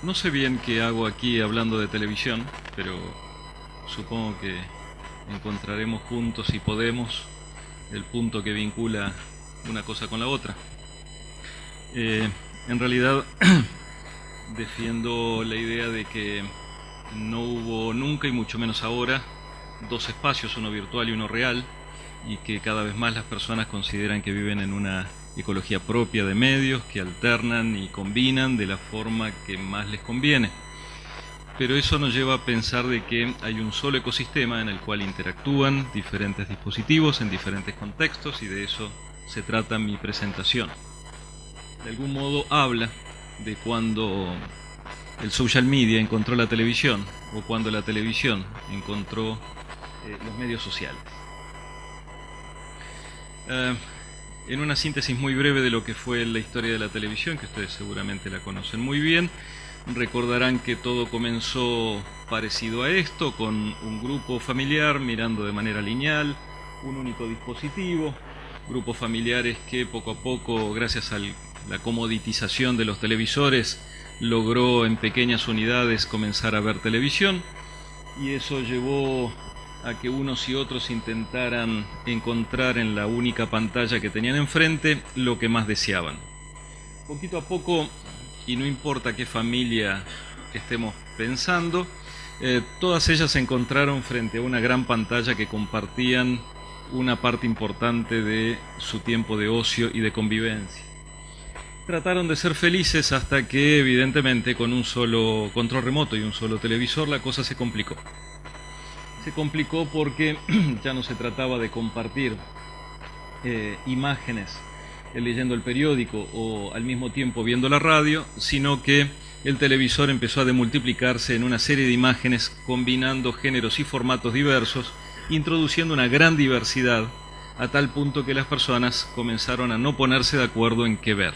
No sé bien qué hago aquí hablando de televisión, pero supongo que encontraremos juntos, si podemos, el punto que vincula una cosa con la otra. Eh, en realidad defiendo la idea de que no hubo nunca, y mucho menos ahora, dos espacios, uno virtual y uno real, y que cada vez más las personas consideran que viven en una ecología propia de medios, que alternan y combinan de la forma que más les conviene. Pero eso nos lleva a pensar de que hay un solo ecosistema en el cual interactúan diferentes dispositivos en diferentes contextos, y de eso se trata mi presentación. De algún modo habla de cuando el social media encontró la televisión o cuando la televisión encontró los medios sociales. En una síntesis muy breve de lo que fue la historia de la televisión, que ustedes seguramente la conocen muy bien, recordarán que todo comenzó parecido a esto, con un grupo familiar mirando de manera lineal un único dispositivo, grupos familiares que poco a poco, gracias a la comoditización de los televisores, logró en pequeñas unidades comenzar a ver televisión, y eso llevó a que unos y otros intentaran encontrar en la única pantalla que tenían enfrente lo que más deseaban. Poquito a poco, y no importa qué familia estemos pensando, todas ellas se encontraron frente a una gran pantalla que compartían una parte importante de su tiempo de ocio y de convivencia. Trataron de ser felices hasta que, evidentemente, con un solo control remoto y un solo televisor, la cosa se complicó. Se complicó porque ya no se trataba de compartir imágenes leyendo el periódico o al mismo tiempo viendo la radio, sino que el televisor empezó a demultiplicarse en una serie de imágenes combinando géneros y formatos diversos, introduciendo una gran diversidad, a tal punto que las personas comenzaron a no ponerse de acuerdo en qué ver.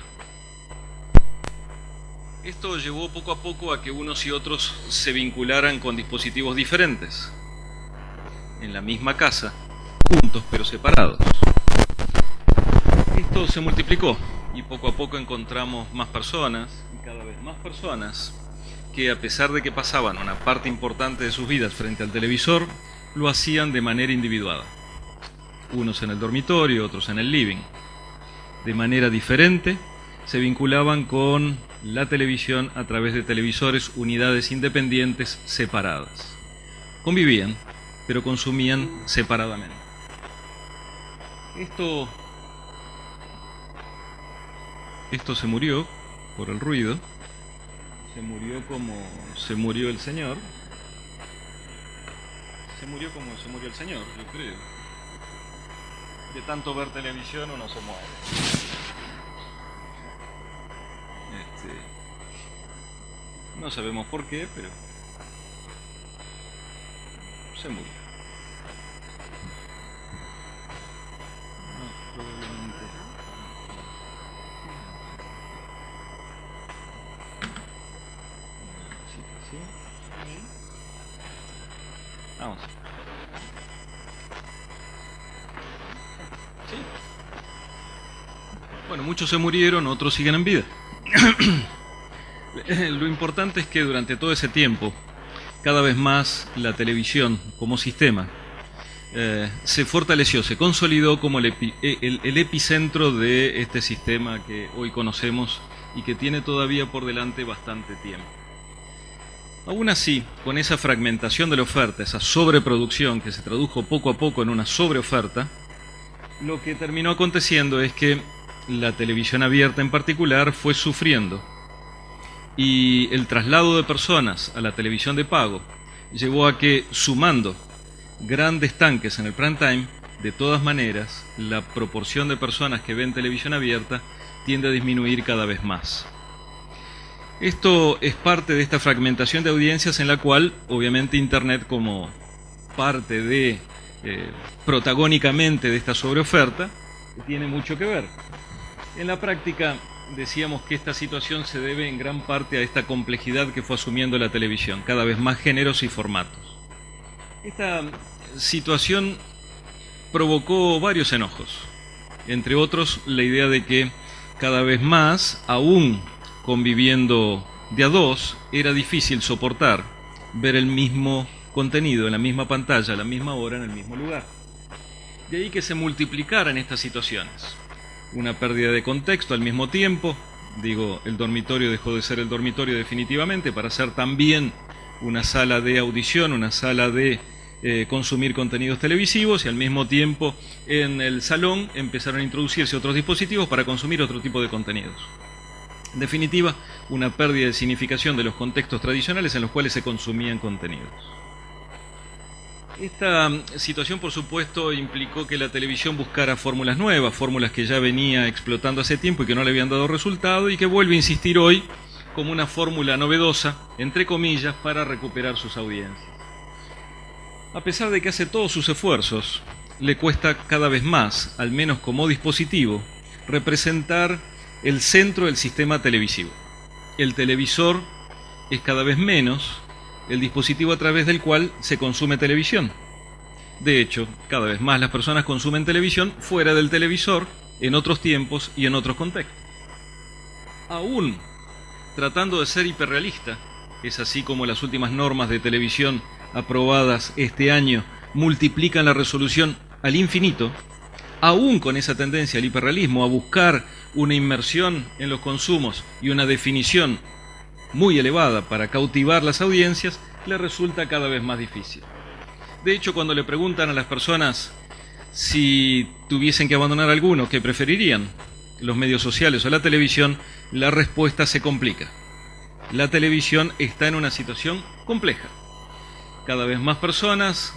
Esto llevó poco a poco a que unos y otros se vincularan con dispositivos diferentes, en la misma casa, juntos pero separados. Esto se multiplicó y poco a poco encontramos más personas, y cada vez más personas, que a pesar de que pasaban una parte importante de sus vidas frente al televisor, lo hacían de manera individuada. Unos en el dormitorio, otros en el living. De manera diferente, se vinculaban con la televisión a través de televisores, unidades independientes separadas. Convivían, pero consumían separadamente. Esto se murió por el ruido, se murió como se murió el Señor, se murió como se murió el Señor, yo creo. De tanto ver televisión uno se muere. No sabemos por qué, pero se murió. No, probablemente. ¿Sí? Vamos. ¿Sí? Bueno, muchos se murieron, otros siguen en vida. Lo importante es que durante todo ese tiempo, cada vez más la televisión como sistema se fortaleció, se consolidó como el epicentro de este sistema que hoy conocemos y que tiene todavía por delante bastante tiempo. Aún así, con esa fragmentación de la oferta, esa sobreproducción que se tradujo poco a poco en una sobreoferta, lo que terminó aconteciendo es que la televisión abierta en particular fue sufriendo, y el traslado de personas a la televisión de pago llevó a que, sumando grandes tanques en el prime time, de todas maneras la proporción de personas que ven televisión abierta tiende a disminuir cada vez más. Esto es parte de esta fragmentación de audiencias en la cual obviamente Internet, como parte de protagónicamente de esta sobreoferta, tiene mucho que ver. En la práctica decíamos que esta situación se debe en gran parte a esta complejidad que fue asumiendo la televisión, cada vez más géneros y formatos. Esta situación provocó varios enojos, entre otros la idea de que cada vez más, aún conviviendo de a dos era difícil soportar ver el mismo contenido en la misma pantalla, a la misma hora, en el mismo lugar. De ahí que se multiplicaran estas situaciones. Una pérdida de contexto al mismo tiempo. Digo, el dormitorio dejó de ser el dormitorio definitivamente para ser también una sala de audición, una sala de consumir contenidos televisivos, y al mismo tiempo en el salón empezaron a introducirse otros dispositivos para consumir otro tipo de contenidos. En definitiva, una pérdida de significación de los contextos tradicionales en los cuales se consumían contenidos. Esta situación, por supuesto, implicó que la televisión buscara fórmulas nuevas, fórmulas que ya venía explotando hace tiempo y que no le habían dado resultado, y que vuelve a insistir hoy como una fórmula novedosa, entre comillas, para recuperar sus audiencias. A pesar de que hace todos sus esfuerzos, le cuesta cada vez más, al menos como dispositivo, representar el centro del sistema televisivo. El televisor es cada vez menos el dispositivo a través del cual se consume televisión. De hecho, cada vez más las personas consumen televisión fuera del televisor, en otros tiempos y en otros contextos. Aún tratando de ser hiperrealista, es así como las últimas normas de televisión aprobadas este año multiplican la resolución al infinito, aún con esa tendencia al hiperrealismo, a buscar una inmersión en los consumos y una definición muy elevada para cautivar las audiencias, le resulta cada vez más difícil. De hecho, cuando le preguntan a las personas si tuviesen que abandonar alguno, ¿qué preferirían? ¿Los medios sociales o la televisión? La respuesta se complica. La televisión está en una situación compleja. Cada vez más personas,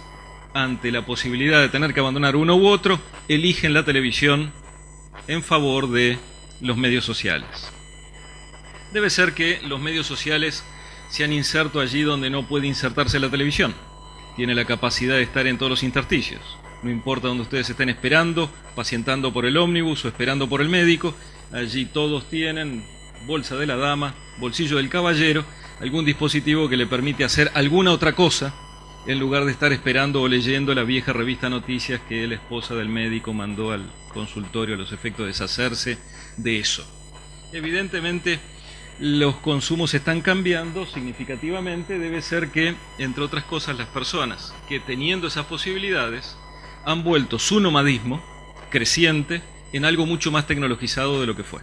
ante la posibilidad de tener que abandonar uno u otro, eligen la televisión en favor de los medios sociales. Debe ser que los medios sociales se han inserto allí donde no puede insertarse la televisión. Tiene la capacidad de estar en todos los intersticios. No importa donde ustedes estén esperando, pacientando por el ómnibus o esperando por el médico, allí todos tienen bolsa de la dama, bolsillo del caballero, algún dispositivo que le permite hacer alguna otra cosa en lugar de estar esperando o leyendo la vieja revista Noticias que la esposa del médico mandó al consultorio a los efectos de deshacerse de eso. Evidentemente, los consumos están cambiando significativamente. Debe ser que, entre otras cosas, las personas que, teniendo esas posibilidades, han vuelto su nomadismo creciente en algo mucho más tecnologizado de lo que fue.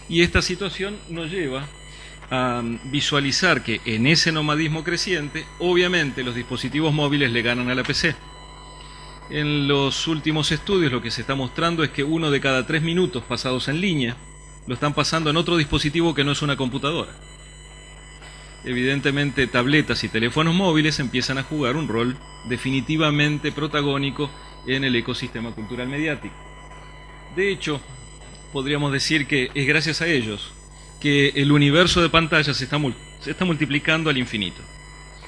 Y esta situación nos lleva a visualizar que en ese nomadismo creciente, obviamente los dispositivos móviles le ganan a la PC. En los últimos estudios lo que se está mostrando es que 1 de cada 3 minutos pasados en línea lo están pasando en otro dispositivo que no es una computadora. Evidentemente, tabletas y teléfonos móviles empiezan a jugar un rol definitivamente protagónico en el ecosistema cultural mediático. De hecho, podríamos decir que es gracias a ellos que el universo de pantallas se está multiplicando al infinito.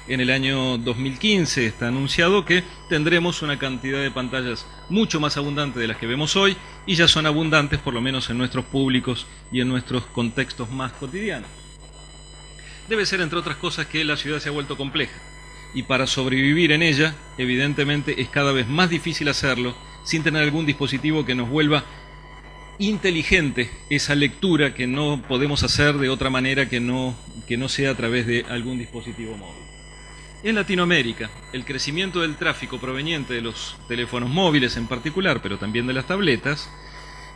En el año 2015 está anunciado que tendremos una cantidad de pantallas mucho más abundante de las que vemos hoy, y ya son abundantes por lo menos en nuestros públicos y en nuestros contextos más cotidianos. Debe ser, entre otras cosas, que la ciudad se ha vuelto compleja, y para sobrevivir en ella, evidentemente es cada vez más difícil hacerlo sin tener algún dispositivo que nos vuelva inteligente esa lectura que no podemos hacer de otra manera que no sea a través de algún dispositivo móvil. En Latinoamérica, el crecimiento del tráfico proveniente de los teléfonos móviles en particular, pero también de las tabletas,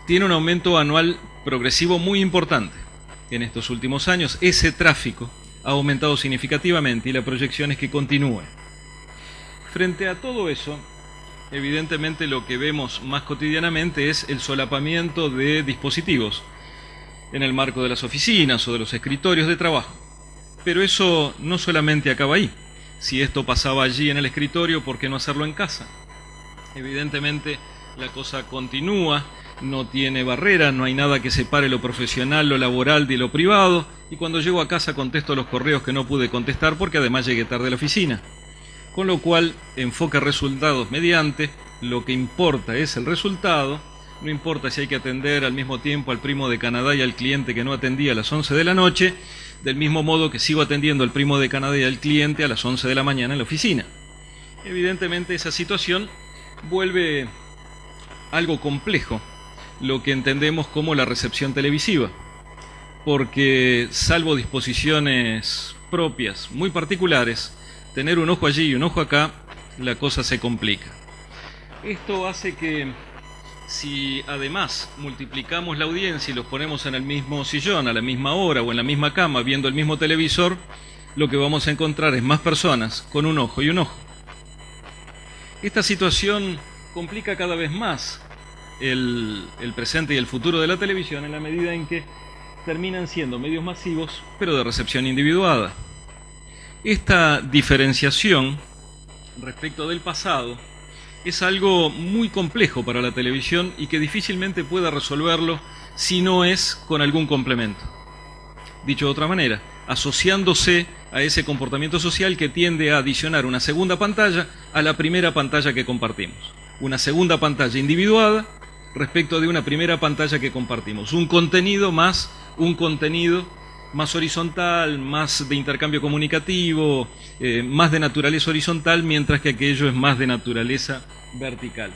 tiene un aumento anual progresivo muy importante. En estos últimos años, ese tráfico ha aumentado significativamente y la proyección es que continúe. Frente a todo eso, evidentemente lo que vemos más cotidianamente es el solapamiento de dispositivos en el marco de las oficinas o de los escritorios de trabajo. Pero eso no solamente acaba ahí. Si esto pasaba allí en el escritorio, ¿por qué no hacerlo en casa? Evidentemente la cosa continúa, no tiene barrera, no hay nada que separe lo profesional, lo laboral de lo privado, y cuando llego a casa contesto los correos que no pude contestar porque además llegué tarde a la oficina. Con lo cual, enfoca resultados mediante, lo que importa es el resultado, no importa si hay que atender al mismo tiempo al primo de Canadá y al cliente que no atendía a las 11 de la noche, del mismo modo que sigo atendiendo al primo de Canadá y al cliente a las 11 de la mañana en la oficina. Evidentemente esa situación vuelve algo complejo lo que entendemos como la recepción televisiva. porque salvo disposiciones propias muy particulares, tener un ojo allí y un ojo acá, la cosa se complica. Esto hace que si además multiplicamos la audiencia y los ponemos en el mismo sillón, a la misma hora o en la misma cama viendo el mismo televisor, lo que vamos a encontrar es más personas con un ojo y un ojo. Esta situación complica cada vez más el presente y el futuro de la televisión en la medida en que terminan siendo medios masivos, pero de recepción individuada. Esta diferenciación respecto del pasado es algo muy complejo para la televisión y que difícilmente pueda resolverlo si no es con algún complemento. Dicho de otra manera, asociándose a ese comportamiento social que tiende a adicionar una segunda pantalla a la primera pantalla que compartimos. Una segunda pantalla individuada respecto de una primera pantalla que compartimos. Un contenido más horizontal, más de intercambio comunicativo, más de naturaleza horizontal, mientras que aquello es más de naturaleza vertical.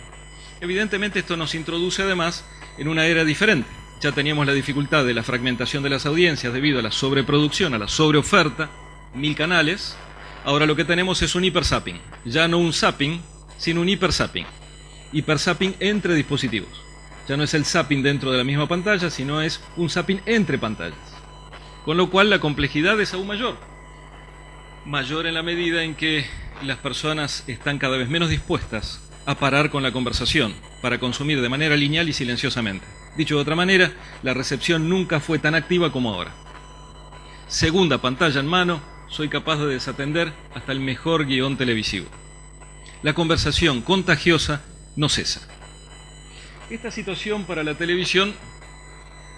Evidentemente esto nos introduce además en una era diferente. Ya teníamos la dificultad de la fragmentación de las audiencias debido a la sobreproducción, a la sobreoferta, 1000 canales. Ahora lo que tenemos es un hiperzapping. Ya no un zapping, sino un hiperzapping. Hiperzapping entre dispositivos. Ya no es el zapping dentro de la misma pantalla, sino es un zapping entre pantallas. Con lo cual la complejidad es aún mayor. Mayor en la medida en que las personas están cada vez menos dispuestas a parar con la conversación, para consumir de manera lineal y silenciosamente. Dicho de otra manera, la recepción nunca fue tan activa como ahora. Segunda pantalla en mano, soy capaz de desatender hasta el mejor guión televisivo. La conversación contagiosa no cesa. Esta situación para la televisión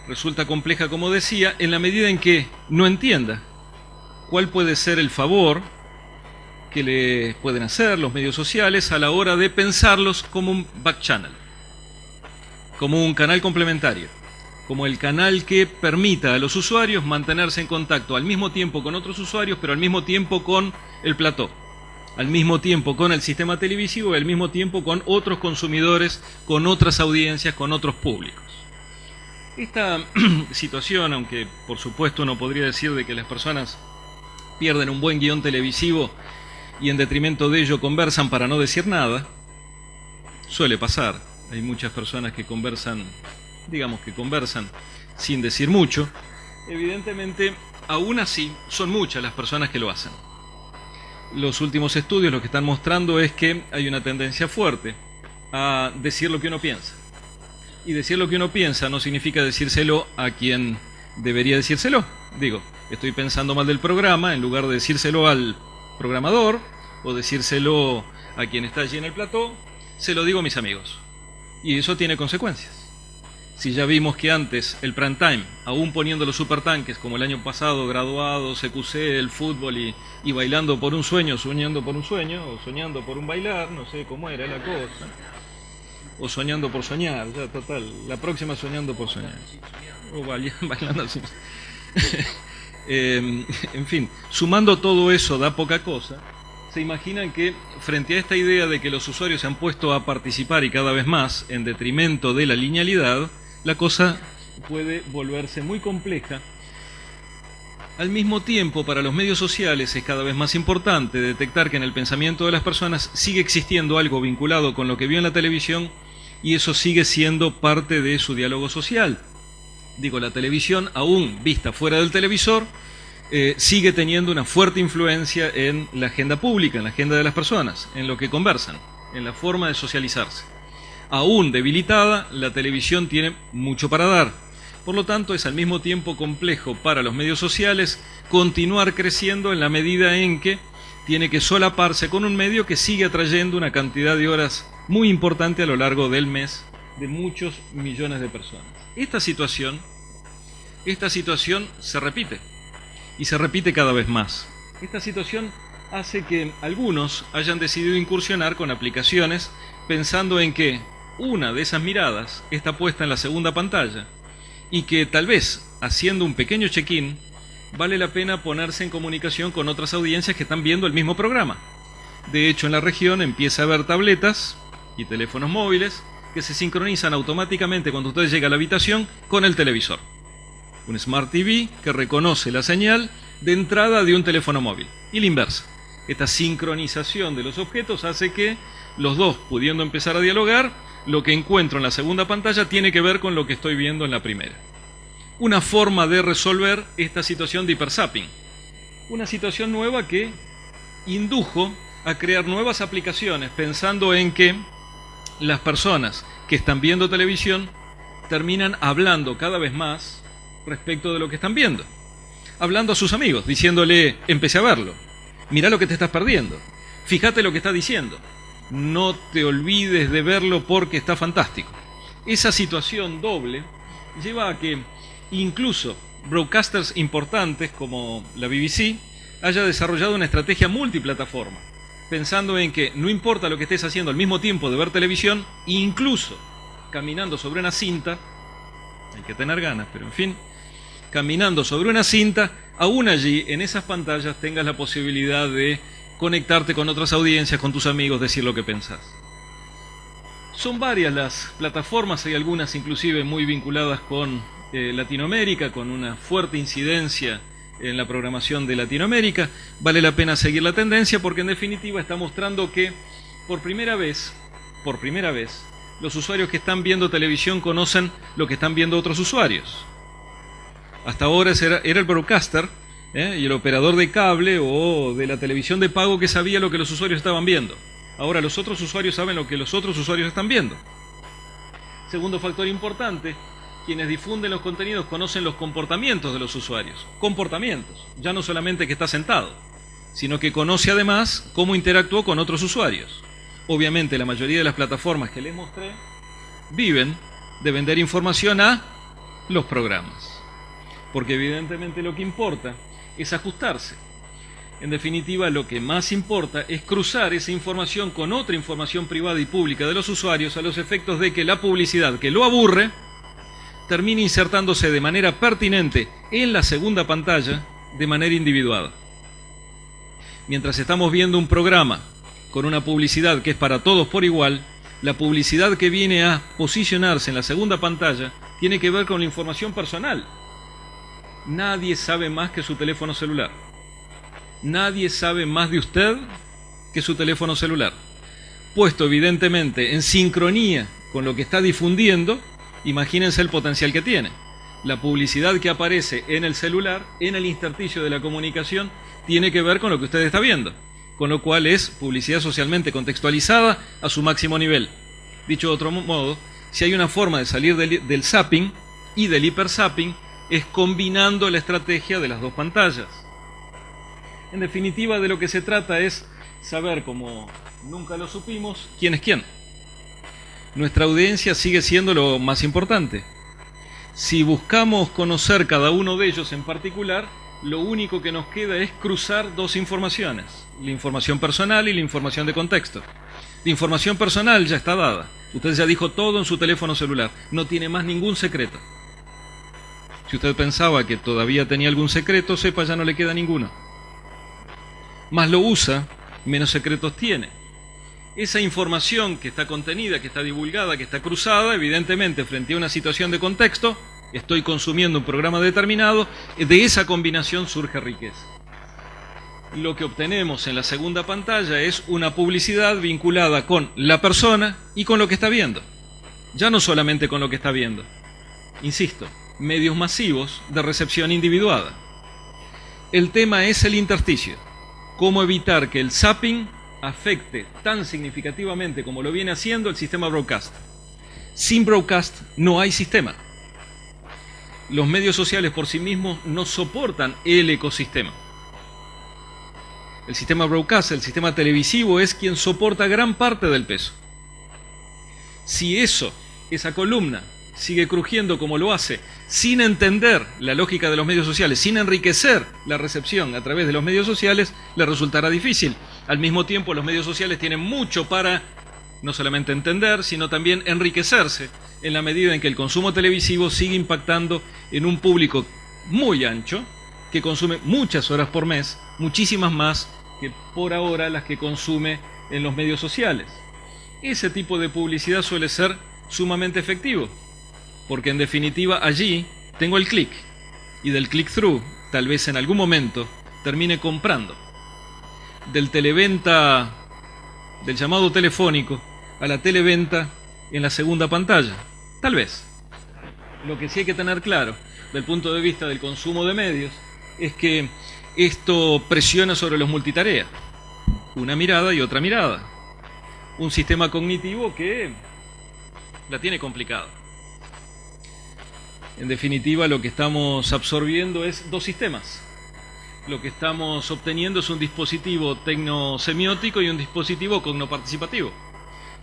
resulta compleja, como decía, en la medida en que no entienda cuál puede ser el favor que le pueden hacer los medios sociales a la hora de pensarlos como un back channel, como un canal complementario, como el canal que permita a los usuarios mantenerse en contacto al mismo tiempo con otros usuarios, pero al mismo tiempo con el plató, al mismo tiempo con el sistema televisivo y al mismo tiempo con otros consumidores, con otras audiencias, con otros públicos. Esta situación, aunque por supuesto uno podría decir de que las personas pierden un buen guión televisivo y en detrimento de ello conversan para no decir nada, suele pasar. Hay muchas personas que conversan, digamos que conversan sin decir mucho. Evidentemente, aún así, son muchas las personas que lo hacen. Los últimos estudios lo que están mostrando es que hay una tendencia fuerte a decir lo que uno piensa. Y decir lo que uno piensa no significa decírselo a quien debería decírselo. Digo, estoy pensando mal del programa, en lugar de decírselo al programador o decírselo a quien está allí en el plató, se lo digo a mis amigos. Y eso tiene consecuencias. Si ya vimos que antes el prime time, aún poniendo los supertanques como el año pasado, graduados, CQC, el fútbol y bailando por un sueño, soñando por un sueño, o soñando por un bailar, no sé cómo era la cosa, o soñando por soñar, ya total, la próxima soñando por soñar, o bailando así. En fin, sumando todo eso da poca cosa. Se imaginan que frente a esta idea de que los usuarios se han puesto a participar y cada vez más en detrimento de la linealidad, la cosa puede volverse muy compleja. Al mismo tiempo, para los medios sociales es cada vez más importante detectar que en el pensamiento de las personas sigue existiendo algo vinculado con lo que vio en la televisión y eso sigue siendo parte de su diálogo social. Digo, la televisión, aún vista fuera del televisor, sigue teniendo una fuerte influencia en la agenda pública, en la agenda de las personas, en lo que conversan, en la forma de socializarse. Aún debilitada, la televisión tiene mucho para dar. Por lo tanto, es al mismo tiempo complejo para los medios sociales continuar creciendo en la medida en que tiene que solaparse con un medio que sigue atrayendo una cantidad de horas muy importante a lo largo del mes de muchos millones de personas. Esta situación se repite. Y se repite cada vez más. Esta situación hace que algunos hayan decidido incursionar con aplicaciones pensando en que una de esas miradas está puesta en la segunda pantalla y que tal vez, haciendo un pequeño check-in, vale la pena ponerse en comunicación con otras audiencias que están viendo el mismo programa. De hecho, en la región empieza a haber tabletas y teléfonos móviles que se sincronizan automáticamente cuando usted llega a la habitación con el televisor. un Smart TV que reconoce la señal de entrada de un teléfono móvil y la inversa. Esta sincronización de los objetos hace que los dos, pudiendo empezar a dialogar, lo que encuentro en la segunda pantalla tiene que ver con lo que estoy viendo en la primera. Una forma de resolver esta situación de hiperzapping. Una situación nueva que indujo a crear nuevas aplicaciones pensando en que las personas que están viendo televisión terminan hablando cada vez más respecto de lo que están viendo. Hablando a sus amigos, diciéndole, empecé a verlo, mirá lo que te estás perdiendo, fíjate lo que está diciendo, no te olvides de verlo porque está fantástico. Esa situación doble lleva a que incluso broadcasters importantes como la BBC haya desarrollado una estrategia multiplataforma, pensando en que no importa lo que estés haciendo al mismo tiempo de ver televisión, incluso caminando sobre una cinta, hay que tener ganas, pero en fin, caminando sobre una cinta, aún allí en esas pantallas tengas la posibilidad de conectarte con otras audiencias, con tus amigos, decir lo que pensás. Son varias las plataformas, hay algunas inclusive muy vinculadas con Latinoamérica, con una fuerte incidencia en la programación de Latinoamérica. Vale la pena seguir la tendencia porque en definitiva está mostrando que por primera vez, los usuarios que están viendo televisión conocen lo que están viendo otros usuarios. Hasta ahora era el broadcaster y el operador de cable o de la televisión de pago que sabía lo que los usuarios estaban viendo. Ahora los otros usuarios saben lo que los otros usuarios están viendo. Segundo factor importante, quienes difunden los contenidos conocen los comportamientos de los usuarios. Comportamientos, ya no solamente que está sentado, sino que conoce además cómo interactuó con otros usuarios. Obviamente la mayoría de las plataformas que les mostré viven de vender información a los programas. Porque evidentemente lo que importa es ajustarse. En definitiva, lo que más importa es cruzar esa información con otra información privada y pública de los usuarios a los efectos de que la publicidad que lo aburre termine insertándose de manera pertinente en la segunda pantalla de manera individuada. Mientras estamos viendo un programa con una publicidad que es para todos por igual, la publicidad que viene a posicionarse en la segunda pantalla tiene que ver con la información personal. Nadie sabe más que su teléfono celular. Nadie sabe más de usted que su teléfono celular. Puesto evidentemente en sincronía con lo que está difundiendo, imagínense el potencial que tiene. La publicidad que aparece en el celular, en el intersticio de la comunicación, tiene que ver con lo que usted está viendo. Con lo cual es publicidad socialmente contextualizada a su máximo nivel. Dicho de otro modo, si hay una forma de salir del zapping y del hiperzapping, es combinando la estrategia de las dos pantallas. En definitiva, de lo que se trata es saber, como nunca lo supimos, quién es quién. Nuestra audiencia sigue siendo lo más importante. Si buscamos conocer cada uno de ellos en particular, lo único que nos queda es cruzar dos informaciones, la información personal y la información de contexto. La información personal ya está dada. Usted ya dijo todo en su teléfono celular, no tiene más ningún secreto. Si usted pensaba que todavía tenía algún secreto, sepa, ya no le queda ninguno. Más lo usa, menos secretos tiene. Esa información que está contenida, que está divulgada, que está cruzada, evidentemente frente a una situación de contexto, estoy consumiendo un programa determinado, de esa combinación surge riqueza. Lo que obtenemos en la segunda pantalla es una publicidad vinculada con la persona y con lo que está viendo. Ya no solamente con lo que está viendo. Insisto, medios masivos de recepción individuada. El tema es el intersticio. Cómo evitar que el zapping afecte tan significativamente como lo viene haciendo el sistema broadcast. Sin broadcast no hay sistema. Los medios sociales por sí mismos no soportan el ecosistema. El sistema broadcast, el sistema televisivo, es quien soporta gran parte del peso. Si esa columna, sigue crujiendo como lo hace, sin entender la lógica de los medios sociales, sin enriquecer la recepción a través de los medios sociales, le resultará difícil. Al mismo tiempo, los medios sociales tienen mucho para no solamente entender, sino también enriquecerse en la medida en que el consumo televisivo sigue impactando en un público muy ancho, que consume muchas horas por mes, muchísimas más que por ahora las que consume en los medios sociales. Ese tipo de publicidad suele ser sumamente efectivo, porque en definitiva allí tengo el clic, y del click-through, tal vez en algún momento termine comprando. Del televenta, del llamado telefónico, a la televenta en la segunda pantalla. Tal vez. Lo que sí hay que tener claro, del punto de vista del consumo de medios, es que esto presiona sobre los multitarea. Una mirada y otra mirada. Un sistema cognitivo que la tiene complicada. En definitiva, lo que estamos absorbiendo es dos sistemas. Lo que estamos obteniendo es un dispositivo tecnosemiótico y un dispositivo cognoparticipativo.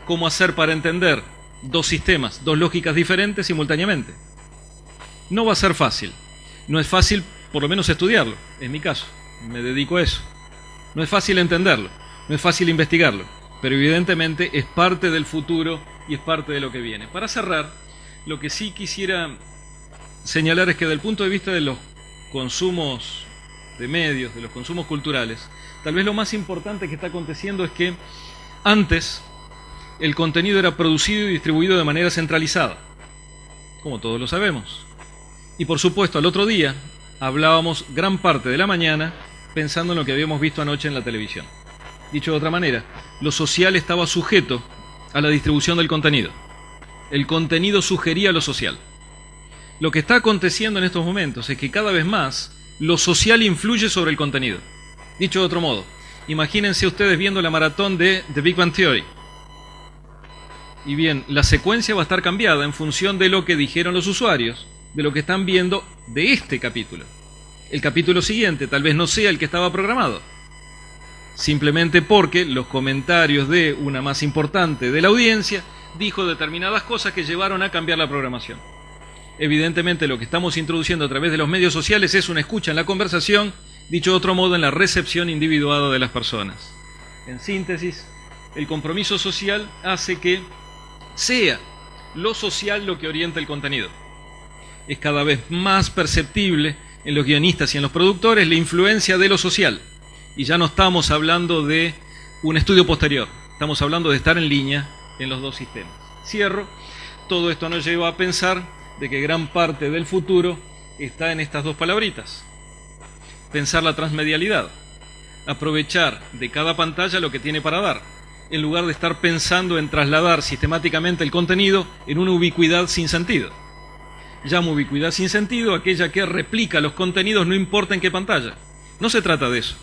¿Cómo hacer para entender dos sistemas, dos lógicas diferentes simultáneamente? No va a ser fácil. No es fácil, por lo menos, estudiarlo. En mi caso, me dedico a eso. No es fácil entenderlo, no es fácil investigarlo, pero evidentemente es parte del futuro y es parte de lo que viene. Para cerrar, lo que sí quisiera señalar es que desde el punto de vista de los consumos de medios, de los consumos culturales, tal vez lo más importante que está aconteciendo es que antes el contenido era producido y distribuido de manera centralizada, como todos lo sabemos. Y por supuesto, al otro día hablábamos gran parte de la mañana pensando en lo que habíamos visto anoche en la televisión. Dicho de otra manera, lo social estaba sujeto a la distribución del contenido. El contenido sugería lo social. Lo que está aconteciendo en estos momentos es que cada vez más lo social influye sobre el contenido. Dicho de otro modo, imagínense ustedes viendo la maratón de The Big Bang Theory. Y bien, la secuencia va a estar cambiada en función de lo que dijeron los usuarios, de lo que están viendo de este capítulo. El capítulo siguiente tal vez no sea el que estaba programado, simplemente porque los comentarios de una más importante de la audiencia dijo determinadas cosas que llevaron a cambiar la programación. Evidentemente lo que estamos introduciendo a través de los medios sociales es una escucha en la conversación, dicho de otro modo, en la recepción individuada de las personas. En síntesis, el compromiso social hace que sea lo social lo que orienta el contenido. Es cada vez más perceptible en los guionistas y en los productores la influencia de lo social. Y ya no estamos hablando de un estudio posterior, estamos hablando de estar en línea en los dos sistemas. Cierro. Todo esto nos lleva a pensar de que gran parte del futuro está en estas dos palabritas. Pensar la transmedialidad. Aprovechar de cada pantalla lo que tiene para dar, en lugar de estar pensando en trasladar sistemáticamente el contenido en una ubicuidad sin sentido. Llamo ubicuidad sin sentido aquella que replica los contenidos no importa en qué pantalla. No se trata de eso.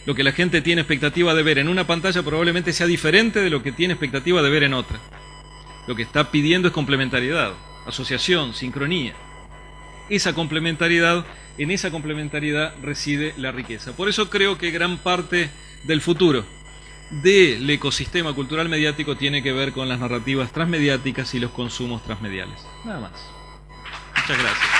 Lo que la gente tiene expectativa de ver en una pantalla probablemente sea diferente de lo que tiene expectativa de ver en otra. Lo que está pidiendo es complementariedad, asociación, sincronía. Esa complementariedad, en esa complementariedad reside la riqueza. Por eso creo que gran parte del futuro del ecosistema cultural mediático tiene que ver con las narrativas transmediáticas y los consumos transmediales. Nada más. Muchas gracias.